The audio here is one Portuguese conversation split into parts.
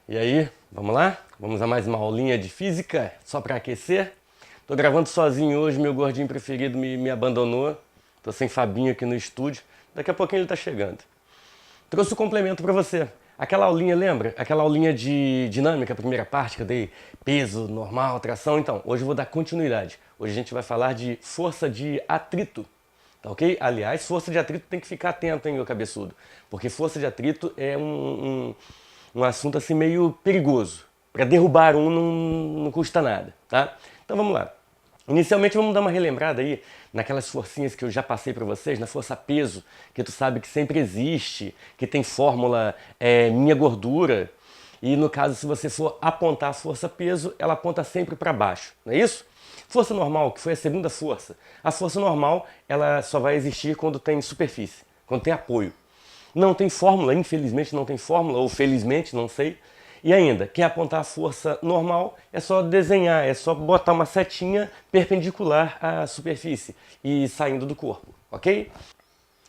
E aí, vamos lá? Vamos a mais uma aulinha de física, só para aquecer? Tô gravando sozinho hoje, meu gordinho preferido me abandonou. Tô sem Fabinho aqui no estúdio, daqui a pouquinho ele tá chegando. Trouxe o complemento para você. Aquela aulinha, lembra? Aquela aulinha de dinâmica, a primeira parte que eu dei peso, normal, tração. Então, hoje eu vou dar continuidade. Hoje a gente vai falar de força de atrito. Tá ok? Aliás, força de atrito tem que ficar atento, hein, meu cabeçudo. Porque força de atrito é um assunto assim meio perigoso. Para derrubar um não custa nada, tá? Então vamos lá. Inicialmente vamos dar uma relembrada aí naquelas forcinhas que eu já passei para vocês, na força peso, que tu sabe que sempre existe, que tem fórmula minha gordura. E no caso, se você for apontar a força peso, ela aponta sempre para baixo, não é isso? Força normal, que foi a segunda força. A força normal, ela só vai existir quando tem superfície, quando tem apoio. Não tem fórmula, infelizmente não tem fórmula, ou felizmente, não sei. E ainda, quer apontar a força normal, é só desenhar, é só botar uma setinha perpendicular à superfície e saindo do corpo, ok?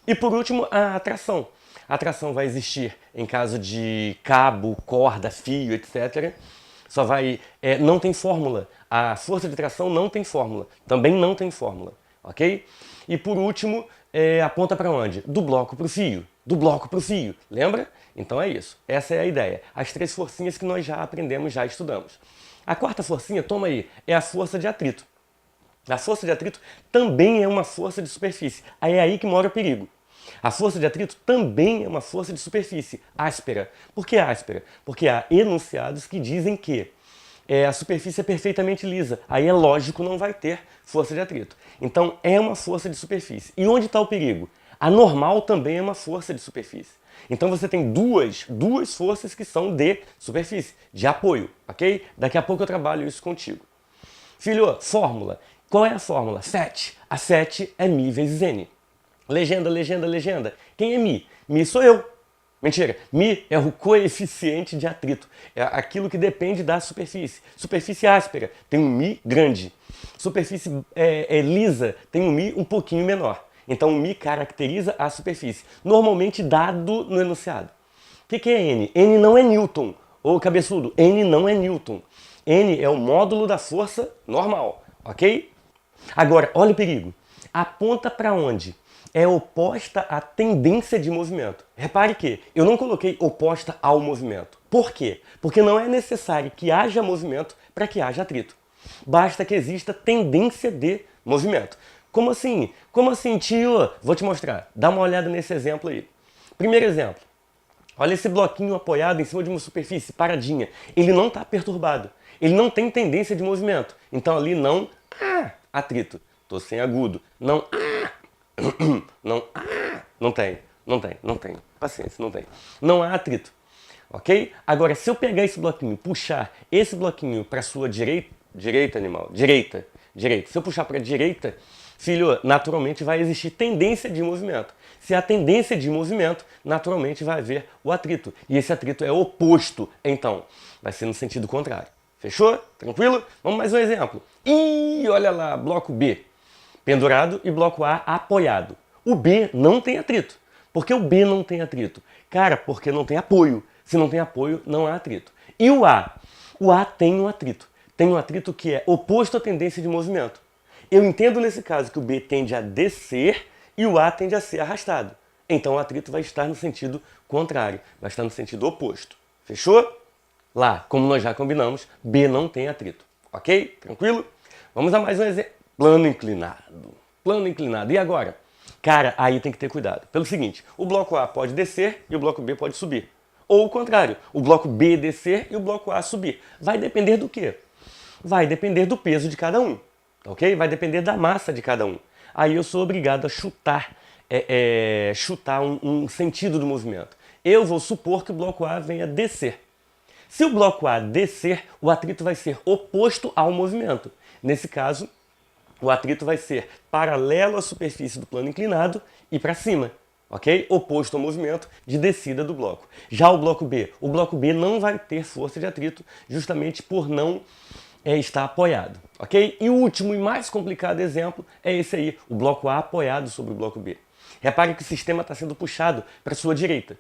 E por último, a atração. A atração vai existir em caso de cabo, corda, fio, etc. Só vai... não tem fórmula. A força de tração não tem fórmula. Também não tem fórmula, ok? E por último, aponta para onde? Do bloco para o fio. Do bloco para o fio, lembra? Então é isso. Essa é a ideia. As três forcinhas que nós já aprendemos, já estudamos. A quarta forcinha, toma aí, é a força de atrito. A força de atrito também é uma força de superfície. Aí é aí que mora o perigo. A força de atrito também é uma força de superfície, áspera. Por que áspera? Porque há enunciados que dizem que a superfície é perfeitamente lisa. Aí é lógico não vai ter força de atrito. Então é uma força de superfície. E onde está o perigo? A normal também é uma força de superfície. Então você tem duas forças que são de superfície, de apoio, ok? Daqui a pouco eu trabalho isso contigo. Filho, fórmula. Qual é a fórmula? FET. A FET é μ vezes N. Legenda, legenda, legenda. Quem é μ? μ sou eu. Mentira. μ é o coeficiente de atrito. É aquilo que depende da superfície. Superfície áspera tem um μ grande. Superfície lisa tem um μ um pouquinho menor. Então o μ caracteriza a superfície, normalmente dado no enunciado. O que é N? N não é Newton. Ô cabeçudo, N não é Newton. N é o módulo da força normal, ok? Agora, olha o perigo. Aponta para onde? É oposta à tendência de movimento. Repare que eu não coloquei oposta ao movimento. Por quê? Porque não é necessário que haja movimento para que haja atrito. Basta que exista tendência de movimento. Como assim? Como assim, tio? Vou te mostrar. Dá uma olhada nesse exemplo aí. Primeiro exemplo. Olha esse bloquinho apoiado em cima de uma superfície, paradinha. Ele não está perturbado. Ele não tem tendência de movimento. Então ali não há atrito. Estou sem agudo. Não há. Não há. Não tem. Não tem. Não tem. Paciência, não tem. Não há atrito. Ok? Agora, se eu pegar esse bloquinho, puxar esse bloquinho para sua direita... Direita, animal. Direita. Direita. Se eu puxar para a direita... Filho, naturalmente vai existir tendência de movimento. Se há tendência de movimento, naturalmente vai haver o atrito. E esse atrito é oposto, então vai ser no sentido contrário. Fechou? Tranquilo? Vamos mais um exemplo. Ih, olha lá, bloco B pendurado e bloco A apoiado. O B não tem atrito. Por que o B não tem atrito? Cara, porque não tem apoio. Se não tem apoio, não há atrito. E o A? O A tem um atrito. Tem um atrito que é oposto à tendência de movimento. Eu entendo nesse caso que o B tende a descer e o A tende a ser arrastado. Então o atrito vai estar no sentido contrário, vai estar no sentido oposto. Fechou? Lá, como nós já combinamos, B não tem atrito. Ok? Tranquilo? Vamos a mais um exemplo. Plano inclinado. Plano inclinado. E agora? Cara, aí tem que ter cuidado. Pelo seguinte, o bloco A pode descer e o bloco B pode subir. Ou o contrário, o bloco B descer e o bloco A subir. Vai depender do quê? Vai depender do peso de cada um. Ok? Vai depender da massa de cada um. Aí eu sou obrigado a chutar, chutar um sentido do movimento. Eu vou supor que o bloco A venha descer. Se o bloco A descer, o atrito vai ser oposto ao movimento. Nesse caso, o atrito vai ser paralelo à superfície do plano inclinado e para cima. Ok? Oposto ao movimento de descida do bloco. Já o bloco B não vai ter força de atrito justamente por não está apoiado, ok? E o último e mais complicado exemplo é esse aí, o bloco A apoiado sobre o bloco B. Repare que o sistema está sendo puxado para a sua direita.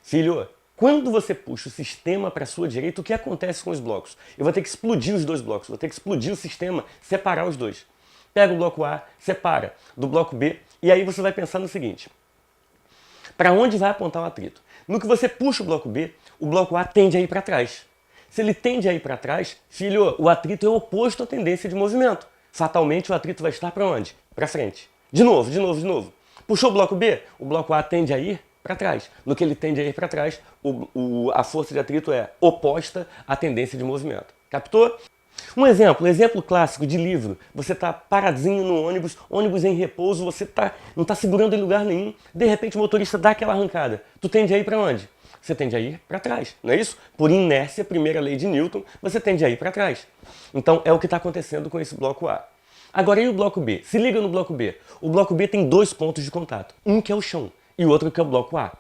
Filho, Quando você puxa o sistema para a sua direita, o que acontece com os blocos? Eu vou ter que explodir os dois blocos, vou ter que explodir o sistema, separar os dois. Pega o bloco A, separa do bloco B, e aí você vai pensar no seguinte. Para onde vai apontar o atrito? No que você puxa o bloco A tende a ir para trás. Se ele tende a ir para trás, filho, o atrito é oposto à tendência de movimento. Fatalmente o atrito vai estar para onde? Para frente. De novo, de novo, de novo. Puxou o bloco B? O bloco A tende a ir para trás. No que ele tende a ir para trás, a força de atrito é oposta à tendência de movimento. Captou? Um exemplo clássico de livro. Você está paradinho no ônibus em repouso, você não está segurando em lugar nenhum, de repente o motorista dá aquela arrancada. Tu tende a ir para onde? Você tende a ir para trás, não é isso? Por inércia, primeira lei de Newton, você tende a ir para trás. Então é o que está acontecendo com esse bloco A. Agora e o bloco B? Se liga no bloco B. O bloco B tem dois pontos de contato. Um que é o chão e o outro que é o bloco A.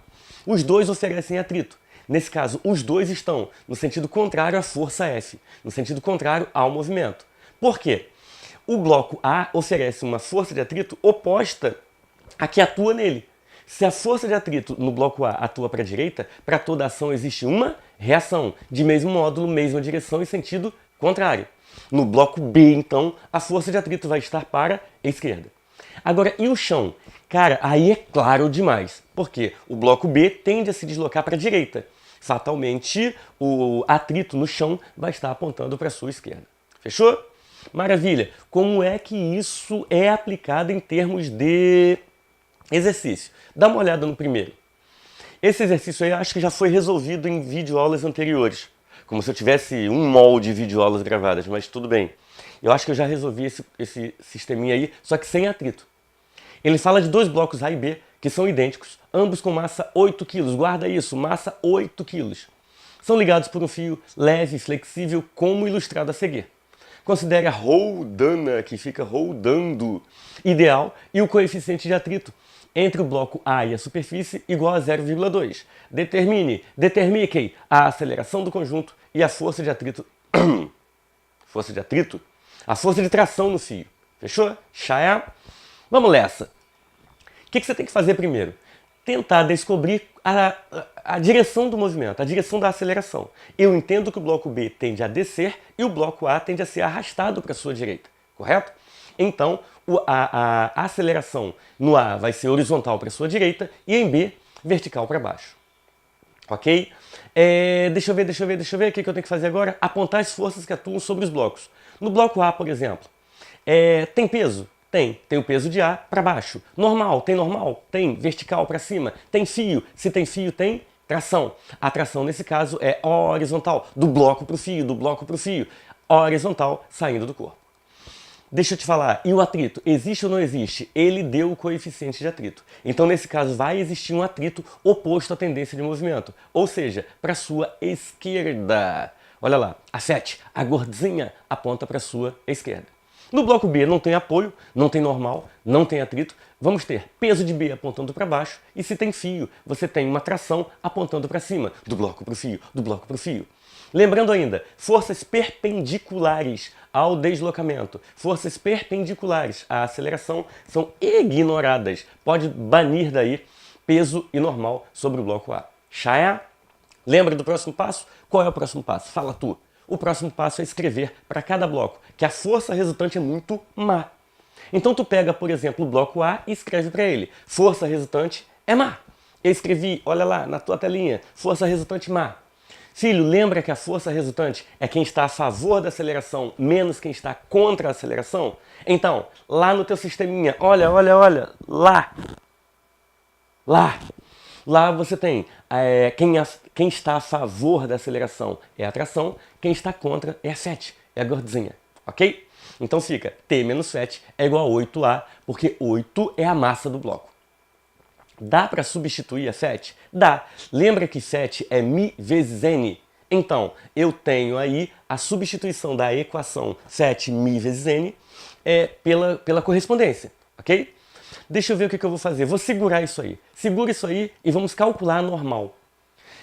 Os dois oferecem atrito. Nesse caso, os dois estão no sentido contrário à força F, no sentido contrário ao movimento. Por quê? O bloco A oferece uma força de atrito oposta à que atua nele. Se a força de atrito no bloco A atua para a direita, para toda ação existe uma reação, de mesmo módulo, mesma direção e sentido contrário. No bloco B, então, a força de atrito vai estar para a esquerda. Agora, e o chão? Cara, aí é claro demais, porque o bloco B tende a se deslocar para a direita. Fatalmente, o atrito no chão vai estar apontando para a sua esquerda. Fechou? Maravilha! Como é que isso é aplicado em termos de exercício? Dá uma olhada no primeiro. Esse exercício aí eu acho que já foi resolvido em videoaulas anteriores. Como se eu tivesse um molde de videoaulas gravadas, mas tudo bem. Eu acho que eu já resolvi esse sisteminha aí, só que sem atrito. Ele fala de dois blocos A e B, que são idênticos, ambos com massa 8 kg. Guarda isso, massa 8 kg. São ligados por um fio leve e flexível, como ilustrado a seguir. Considere a roldana, que fica rodando, ideal, e o coeficiente de atrito entre o bloco A e a superfície igual a 0,2. Determine a aceleração do conjunto e a força de atrito. A força de tração no fio. Fechou? Chá. Vamos nessa. O que você tem que fazer primeiro? Tentar descobrir a direção do movimento, a direção da aceleração. Eu entendo que o bloco B tende a descer e o bloco A tende a ser arrastado para a sua direita, correto? Então, a aceleração no A vai ser horizontal para a sua direita e em B, vertical para baixo. Ok? Deixa eu ver o que eu tenho que fazer agora. Apontar as forças que atuam sobre os blocos. No bloco A, por exemplo, tem peso? Tem o peso de A para baixo. Normal? Tem. Vertical para cima? Tem fio? Se tem fio, tem tração. A tração, nesse caso, é horizontal, do bloco para o fio, horizontal saindo do corpo. Deixa eu te falar, e o atrito? Existe ou não existe? Ele deu o coeficiente de atrito. Então, nesse caso, vai existir um atrito oposto à tendência de movimento, ou seja, para a sua esquerda. Olha lá, a 7, a gordinha, aponta para a sua esquerda. No bloco B não tem apoio, não tem normal, não tem atrito. Vamos ter peso de B apontando para baixo e se tem fio, você tem uma tração apontando para cima, do bloco para o fio, Lembrando ainda, forças perpendiculares ao deslocamento, forças perpendiculares à aceleração são ignoradas. Pode banir daí peso e normal sobre o bloco A. Chá? Lembra do próximo passo? Qual é o próximo passo? Fala tu. O próximo passo é escrever para cada bloco que a força resultante é muito má. Então tu pega, por exemplo, o bloco A e escreve para ele. Força resultante é má. Eu escrevi, olha lá, na tua telinha, força resultante má. Filho, lembra que a força resultante é quem está a favor da aceleração menos quem está contra a aceleração? Então, lá no teu sisteminha, olha, lá você tem quem está a favor da aceleração é a tração, quem está contra é a 7, é a gordinha, ok? Então fica T menos 7 é igual a 8A, porque 8 é a massa do bloco. Dá para substituir a 7? Dá. Lembra que 7 é μ vezes n? Então, eu tenho aí a substituição da equação 7μ vezes n pela correspondência, ok? Deixa eu ver o que eu vou fazer. Vou segurar isso aí. Segura isso aí e vamos calcular a normal.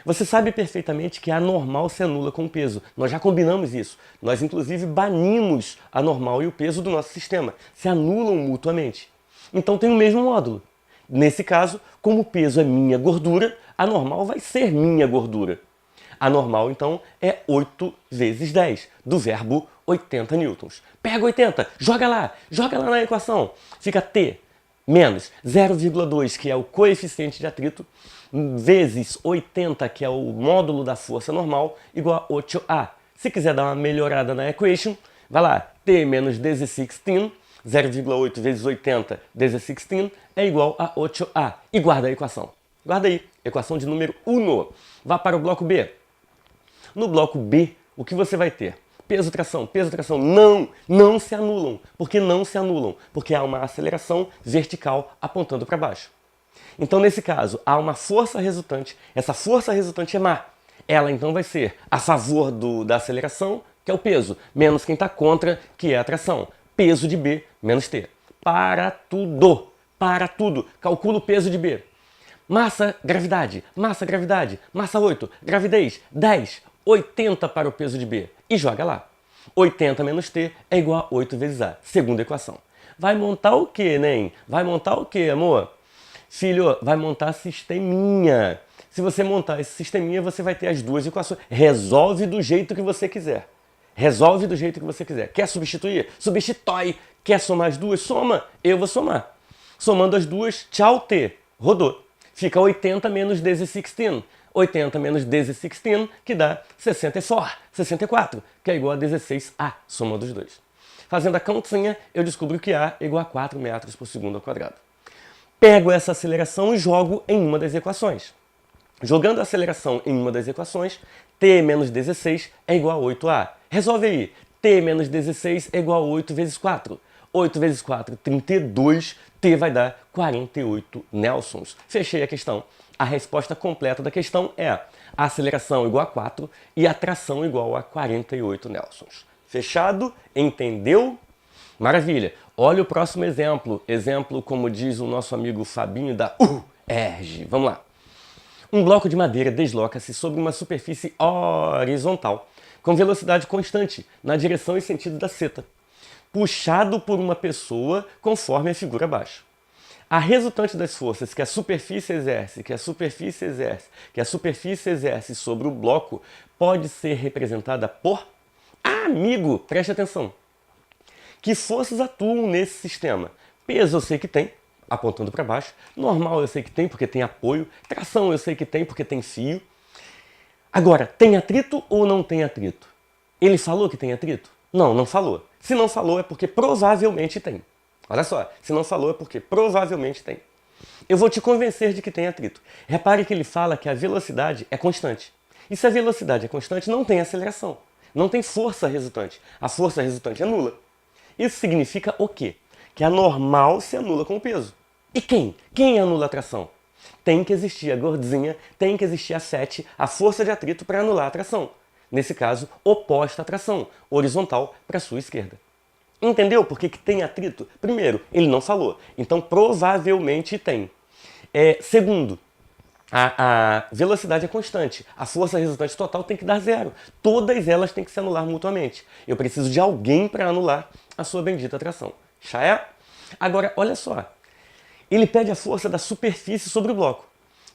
Você sabe perfeitamente que a normal se anula com o peso. Nós já combinamos isso. Nós, inclusive, banimos a normal e o peso do nosso sistema. Se anulam mutuamente. Então tem o mesmo módulo. Nesse caso, como o peso é minha gordura, a normal vai ser minha gordura. A normal, então, é 8 vezes 10, do verbo 80 newtons. Pega 80, joga lá na equação. Fica T menos 0,2, que é o coeficiente de atrito, vezes 80, que é o módulo da força normal, igual a 8A. Se quiser dar uma melhorada na equation, vai lá, T menos 16, 0,8 vezes 80, 16, é igual a 8A. E guarda a equação. Guarda aí, equação de número 1. Vá para o bloco B. No bloco B, o que você vai ter? Peso, tração, não se anulam. Por que não se anulam? Porque há uma aceleração vertical apontando para baixo. Então, nesse caso, há uma força resultante. Essa força resultante é má. Ela, então, vai ser a favor da aceleração, que é o peso, menos quem está contra, que é a tração. Peso de B menos T. Para tudo. Calcula o peso de B. Massa, gravidade. Massa 8. Gravidez, 10. 80 para o peso de B. E joga lá. 80 menos T é igual a 8 vezes A. Segunda equação. Vai montar o quê, Nen? Vai montar o quê, amor? Filho, vai montar sisteminha. Se você montar esse sisteminha, você vai ter as duas equações. Resolve do jeito que você quiser. Quer substituir? Substitui. Quer somar as duas? Soma. Eu vou somar. Somando as duas, tchau T. Rodou. Fica 80 menos 16. 80 menos 16, que dá 64, que é igual a 16A, soma dos dois. Fazendo a continha, eu descubro que A é igual a 4 metros por segundo ao quadrado. Pego essa aceleração e jogo em uma das equações. Jogando a aceleração em uma das equações, T menos 16 é igual a 8A. Resolve aí. T menos 16 é igual a 8 vezes 4. 8 vezes 4, 32. T vai dar 48 nelsons. Fechei a questão. A resposta completa da questão é a aceleração igual a 4 e a tração igual a 48 nelsons. Fechado? Entendeu? Maravilha. Olha o próximo exemplo. Exemplo, como diz o nosso amigo Fabinho da UERJ. Vamos lá. Um bloco de madeira desloca-se sobre uma superfície horizontal, com velocidade constante, na direção e sentido da seta, puxado por uma pessoa conforme a figura abaixo. A resultante das forças que a superfície exerce sobre o bloco pode ser representada por... Amigo, preste atenção. Que forças atuam nesse sistema? Peso eu sei que tem, apontando para baixo. Normal eu sei que tem, porque tem apoio. Tração eu sei que tem, porque tem fio. Agora, tem atrito ou não tem atrito? Ele falou que tem atrito? Não, não falou. Se não falou é porque provavelmente tem. Olha só, se não falou é porque provavelmente tem. Eu vou te convencer de que tem atrito. Repare que ele fala que a velocidade é constante. E se a velocidade é constante, não tem aceleração. Não tem força resultante. A força resultante é nula. Isso significa o quê? Que a normal se anula com o peso. E quem? Quem anula a tração? Tem que existir a gordinha, tem que existir a 7, a força de atrito para anular a tração. Nesse caso, oposta à tração, horizontal para a sua esquerda. Entendeu por que tem atrito? Primeiro, ele não falou, então provavelmente tem. Segundo, a velocidade é constante, a força resultante total tem que dar zero. Todas elas têm que se anular mutuamente. Eu preciso de alguém para anular a sua bendita tração. Já é? Agora, olha só. Ele pede a força da superfície sobre o bloco.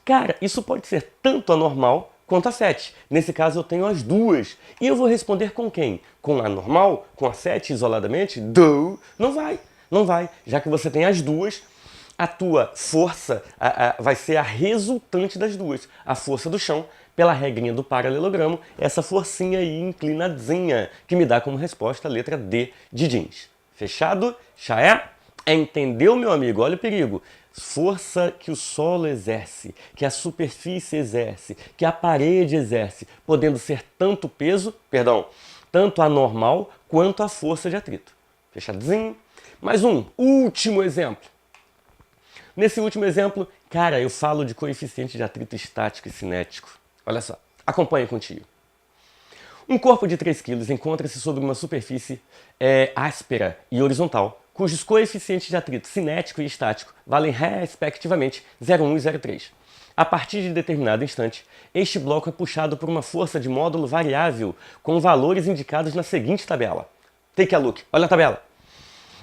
Cara, isso pode ser tanto a normal quanto a 7. Nesse caso eu tenho as duas. E eu vou responder com quem? Com a normal? Com a 7 isoladamente? Não vai. Não vai. Já que você tem as duas, a tua força vai ser a resultante das duas. A força do chão, pela regrinha do paralelogramo, essa forcinha aí inclinadinha, que me dá como resposta a letra D de jeans. Fechado? Já é? Entendeu, meu amigo? Olha o perigo. Força que o solo exerce, que a superfície exerce, que a parede exerce, podendo ser tanto a normal quanto a força de atrito. Fechadinho? Mais um último exemplo. Nesse último exemplo, cara, eu falo de coeficiente de atrito estático e cinético. Olha só, acompanhe contigo. Um corpo de 3 kg encontra-se sobre uma superfície áspera e horizontal, cujos coeficientes de atrito cinético e estático valem respectivamente 0,1 e 0,3. A partir de determinado instante, este bloco é puxado por uma força de módulo variável com valores indicados na seguinte tabela. Take a look. Olha a tabela.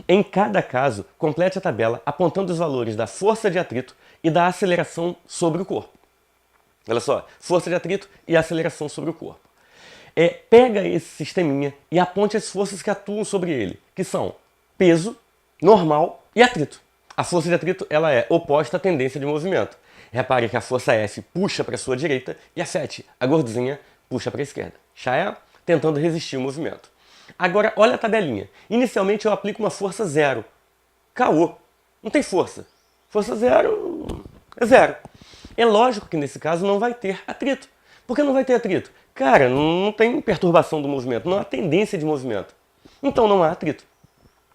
Em cada caso, complete a tabela apontando os valores da força de atrito e da aceleração sobre o corpo. Olha só, força de atrito e aceleração sobre o corpo. Pega esse sisteminha e aponte as forças que atuam sobre ele, que são peso, normal e atrito. A força de atrito ela é oposta à tendência de movimento. Repare que a força F puxa para a sua direita e a FET, a gorduzinha, puxa para a esquerda. Já é tentando resistir o movimento. Agora, olha a tabelinha. Inicialmente eu aplico uma força 0. Caô. Não tem força. Força 0 é 0. É lógico que nesse caso não vai ter atrito. Por que não vai ter atrito? Cara, não tem perturbação do movimento, não há tendência de movimento. Então não há atrito.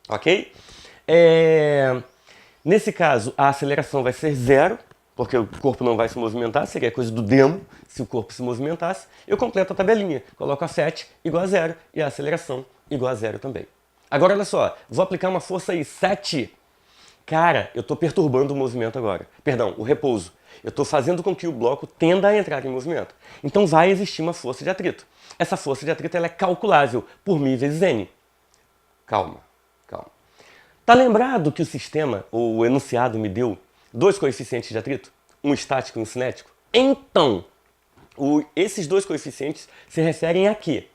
Ok? Nesse caso, a aceleração vai ser 0, porque o corpo não vai se movimentar, seria coisa do demo se o corpo se movimentasse. Eu completo a tabelinha, coloco a FET igual a 0 e a aceleração igual a 0 também. Agora olha só, vou aplicar uma força aí, 7. Cara, eu estou perturbando o movimento agora. Perdão, o repouso. Eu estou fazendo com que o bloco tenda a entrar em movimento. Então vai existir uma força de atrito. Essa força de atrito ela é calculável por μ vezes n. Calma, calma. Tá lembrado que o sistema, ou o enunciado, me deu dois coeficientes de atrito? Um estático e um cinético? Então, esses dois coeficientes se referem a quê?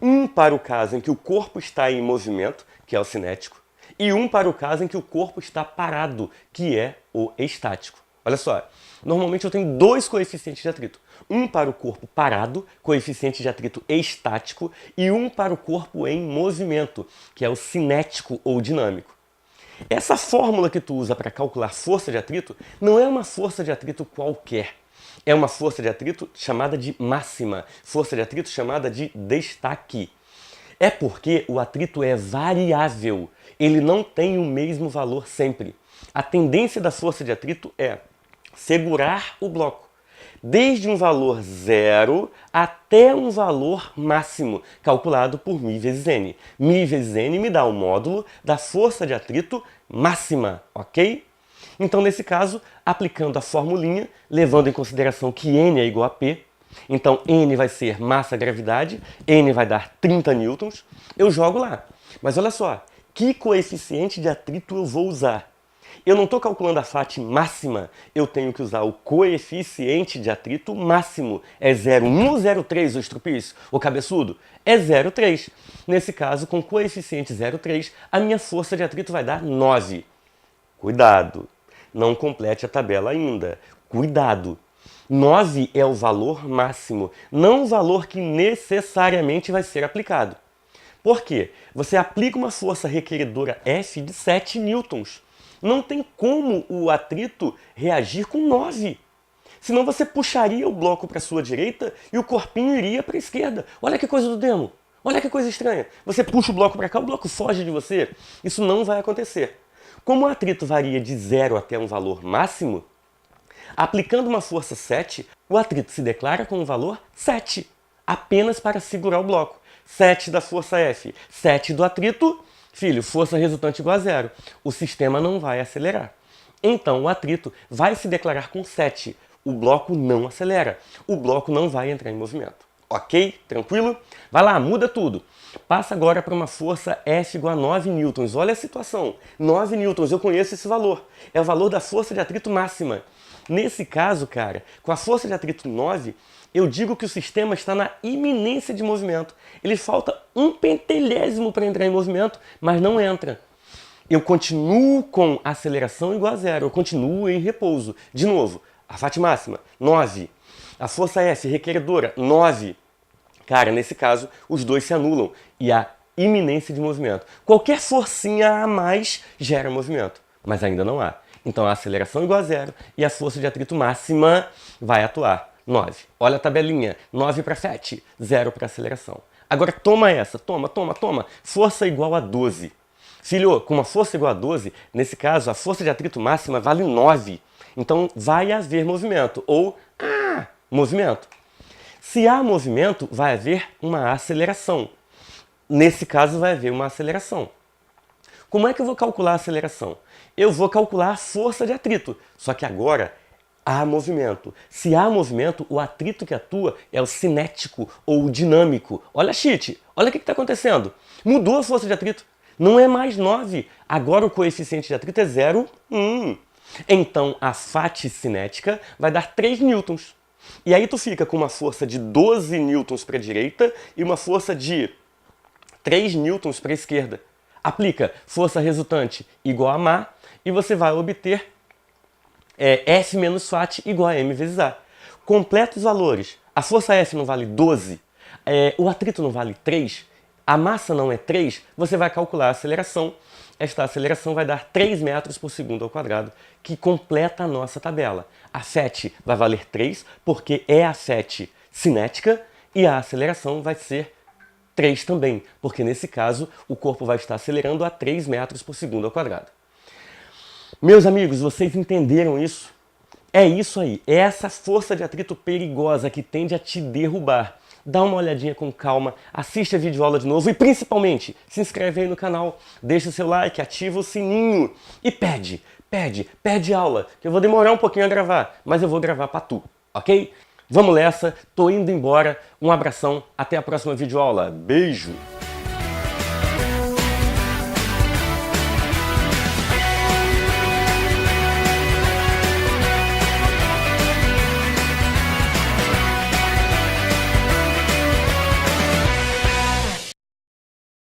Um para o caso em que o corpo está em movimento, que é o cinético, e um para o caso em que o corpo está parado, que é o estático. Olha só, normalmente eu tenho dois coeficientes de atrito. Um para o corpo parado, coeficiente de atrito estático, e um para o corpo em movimento, que é o cinético ou dinâmico. Essa fórmula que tu usa para calcular força de atrito não é uma força de atrito qualquer. É uma força de atrito chamada de máxima, força de atrito chamada de destaque. É porque o atrito é variável, ele não tem o mesmo valor sempre. A tendência da força de atrito é segurar o bloco, desde um valor 0 até um valor máximo, calculado por μ vezes n. μ vezes n me dá o módulo da força de atrito máxima, ok? Então, nesse caso, aplicando a formulinha, levando em consideração que n é igual a P, então n vai ser massa-gravidade, n vai dar 30 newtons, eu jogo lá. Mas olha só, que coeficiente de atrito eu vou usar? Eu não estou calculando a FAT máxima, eu tenho que usar o coeficiente de atrito máximo. É 0,1 ou 0,3 o estrupício, o cabeçudo? É 0,3. Nesse caso, com coeficiente 0,3, a minha força de atrito vai dar 9. Cuidado, não complete a tabela ainda. Cuidado. 9 é o valor máximo, não o valor que necessariamente vai ser aplicado. Por quê? Você aplica uma força requeredora F de 7 newtons. Não tem como o atrito reagir com 9. Senão você puxaria o bloco para a sua direita e o corpinho iria para a esquerda. Olha que coisa do demo. Olha que coisa estranha. Você puxa o bloco para cá, o bloco foge de você. Isso não vai acontecer. Como o atrito varia de 0 até um valor máximo, aplicando uma força 7, o atrito se declara com um valor 7. Apenas para segurar o bloco. 7 da força F, 7 do atrito... Filho, força resultante igual a 0. O sistema não vai acelerar. Então o atrito vai se declarar com 7. O bloco não acelera. O bloco não vai entrar em movimento. Ok? Tranquilo? Vai lá, muda tudo. Passa agora para uma força F igual a 9 newtons. Olha a situação. 9 newtons, eu conheço esse valor. É o valor da força de atrito máxima. Nesse caso, cara, com a força de atrito 9, eu digo que o sistema está na iminência de movimento. Ele falta um pentelésimo para entrar em movimento, mas não entra. Eu continuo com aceleração igual a 0, eu continuo em repouso. De novo, a FAT máxima, 9. A força F requeredora, 9. Cara, nesse caso, os dois se anulam e há iminência de movimento. Qualquer forcinha a mais gera movimento, mas ainda não há. Então a aceleração igual a 0 e a força de atrito máxima vai atuar. 9. Olha a tabelinha. 9 para FET, 0 para aceleração. Agora toma essa. Toma. Força igual a 12. Filho, com uma força igual a 12, nesse caso, a força de atrito máxima vale 9. Então vai haver movimento. Ou, movimento. Se há movimento, vai haver uma aceleração. Nesse caso, vai haver uma aceleração. Como é que eu vou calcular a aceleração? Eu vou calcular a força de atrito. Só que agora há movimento. Se há movimento, o atrito que atua é o cinético ou o dinâmico. Olha, cheat, olha o que está acontecendo. Mudou a força de atrito. Não é mais 9. Agora o coeficiente de atrito é 0,1. Então a fati cinética vai dar 3 newtons. E aí tu fica com uma força de 12 newtons para a direita e uma força de 3 newtons para a esquerda. Aplica força resultante igual a Ma e você vai obter F menos fat igual a M vezes A. Completa os valores. A força F não vale 12, o atrito não vale 3, a massa não é 3, você vai calcular a aceleração. Esta aceleração vai dar 3 metros por segundo ao quadrado, que completa a nossa tabela. A FET vai valer 3, porque é a FET cinética, e a aceleração vai ser 3 também, porque nesse caso o corpo vai estar acelerando a 3 metros por segundo ao quadrado. Meus amigos, vocês entenderam isso? É isso aí, é essa força de atrito perigosa que tende a te derrubar. Dá uma olhadinha com calma, assiste a videoaula de novo e principalmente se inscreve aí no canal, deixa o seu like, ativa o sininho e pede aula, que eu vou demorar um pouquinho a gravar, mas eu vou gravar pra tu, ok? Vamos nessa, tô indo embora, um abração, até a próxima videoaula, beijo!